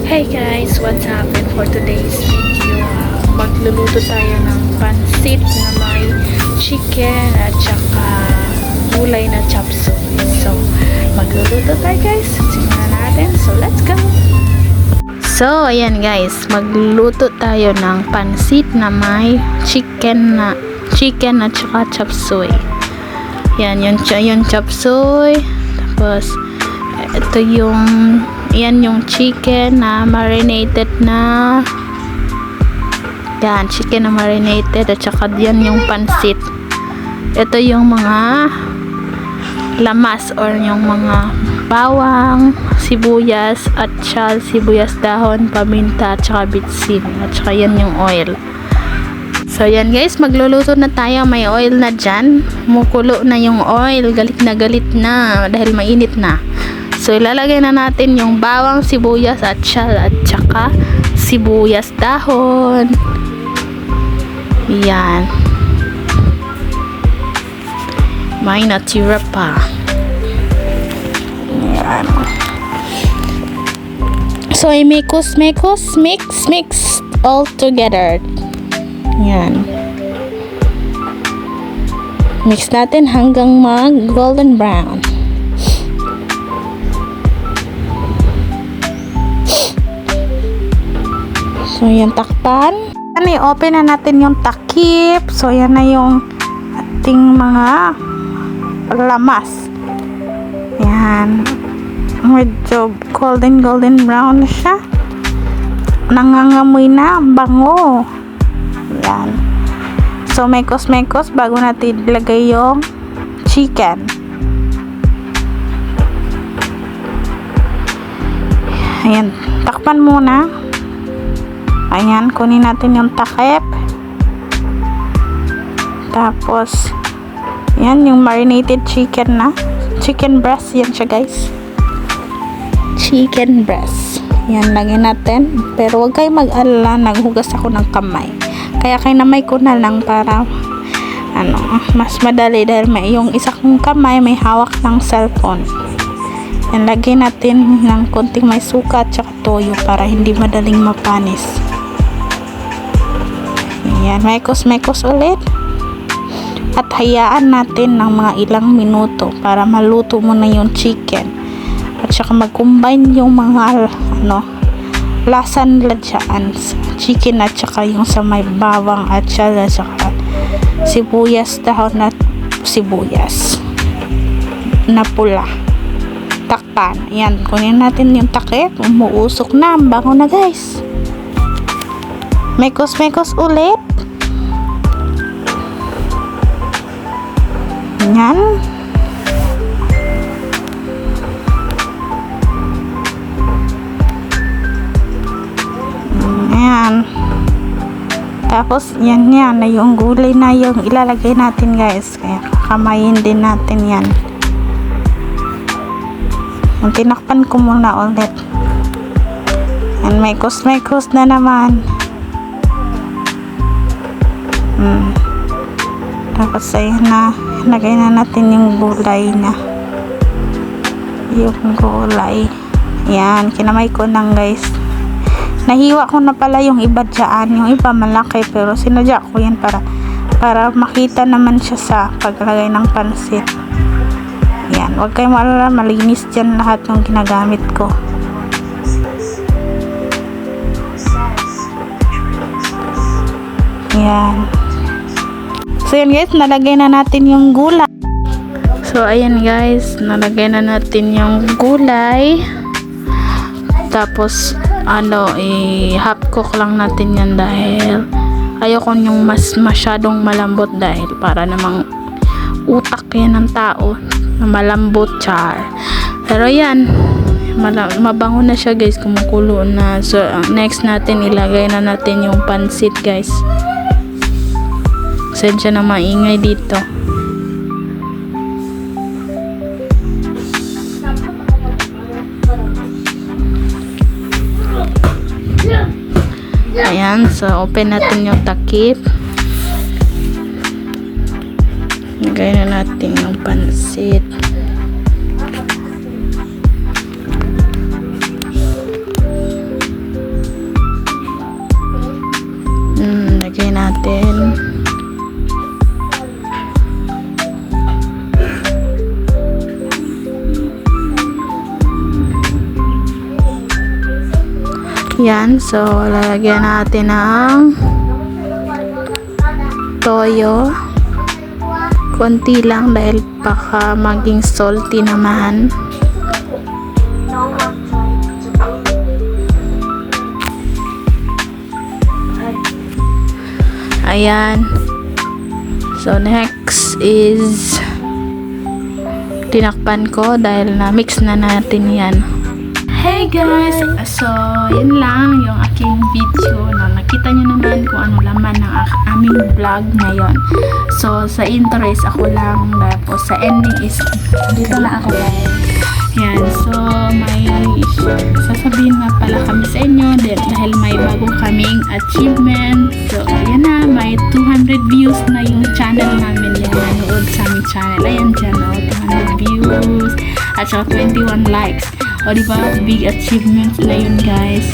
Hey guys, what's happening for today's video? Magluluto tayo ng pansit na may chicken at saka gulay na chop suey. So, magluluto tayo guys. Simulan natin. So, let's go! So, ayan guys, magluluto tayo ng pansit na may chicken at saka chop suey. Yan, yung chop suey. Tapos, ito yan yung chicken na marinated na. Yan, chicken na marinated at saka yan yung pansit. Ito yung mga lamas or yung mga bawang, sibuyas at sibuyas dahon, paminta at saka bitsin at saka yan yung oil. So yan guys, magluluto na tayo. May oil na dyan, mukulo na yung oil, galit na dahil mainit na. So ilalagay na natin yung bawang, sibuyas at saka sibuyas dahon. Yan, may natira pa. Yan. So mix all together. Yan, mix natin hanggang mag golden brown. So, yan, takpan. I-open na natin yung takip. So, yan na yung ating mga lamas. Yan. Medyo golden brown na siya. Nangangamoy na. Bango. Yan. So, mekos bago natin ilagay yung chicken. Ayan. Takpan muna. Ayan, kunin natin yung takip. Tapos, yan yung marinated chicken na. Chicken breast, yan siya guys. Chicken breast. Yan, lagyan natin. Pero huwag kayo mag-alala, naghugas ako ng kamay. Kaya kinamay ko na lang para mas madali dahil yung isa kong kamay may hawak ng cellphone. Yan, lagyan natin ng konting may suka at saka toyo para hindi madaling mapanis. Ayan, mekos ulit. At hayaan natin ng mga ilang minuto para maluto muna yung chicken. At saka mag-combine yung mga lasa nila dyan. Chicken at saka yung sa may bawang at saka sibuyas dahon at sibuyas na pula. Takpan. Ayan, kunin natin yung takip. Umuusok na. Ang bango na guys. Mekos ulit. Yan. Ayan. Tapos yan na yung gulay na yung ilalagay natin guys. Kaya kakamayin din natin yan. Tinakpan ko muna ulit. Yan, mekos na naman. Tapos ayun na, lagay na natin yung gulay na. Yung gulay. Yan, kinamay ko lang guys. Nahiwa ko na pala yung iba dyan. Yung iba malaki pero sinadya ko yan para makita naman siya sa paglagay ng pansit. Yan, huwag kayong maalala, malinis dyan lahat yung ginagamit ko. Yan. So yan guys, nalagay na natin yung gulay. So ayan guys, nalagay na natin yung gulay. Tapos half cook lang natin yan dahil ayoko yung masyadong malambot dahil para namang utak yan ng tao na malambot char. Pero yan, mabango na siya guys, kumukulo na. So next natin, ilagay na natin yung pansit guys. Sensya na maingay dito. Ayan, so open natin yung takip. Lagay na natin yung pansit. Yan, so lalagyan natin ng toyo. Konti lang dahil baka maging salty naman. Ayan. So next is tinakpan ko dahil na mix na natin yan. Hey guys! So yun lang yung aking video. No? Nakita nyo naman kung ano laman ng aming vlog ngayon. So sa interest ako lang, tapos sa ending is dito na ako guys. Yan, so may sasabihin nga pala kami sa inyo dahil may bago kaming achievement. So ayan na, may 200 views na yung channel namin, yung nanood sa aming channel. Ayan dyan, 200 views at saka 21 likes. O diba, big achievement na yun guys.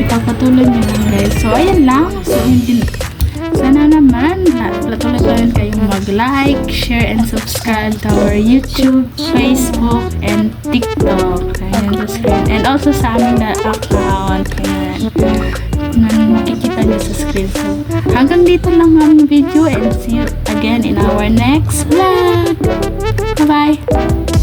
Ipagpatuloy nyo lang guys. So ayan lang, so hindi sana naman patuloy pa rin kayong mag-like, share, and subscribe to our YouTube, Facebook, and TikTok. Ayan, and also sa aming account. Ayan, makikita nyo sa screen. So, hanggang dito lang ang video and see you again in our next vlog. Bye-bye!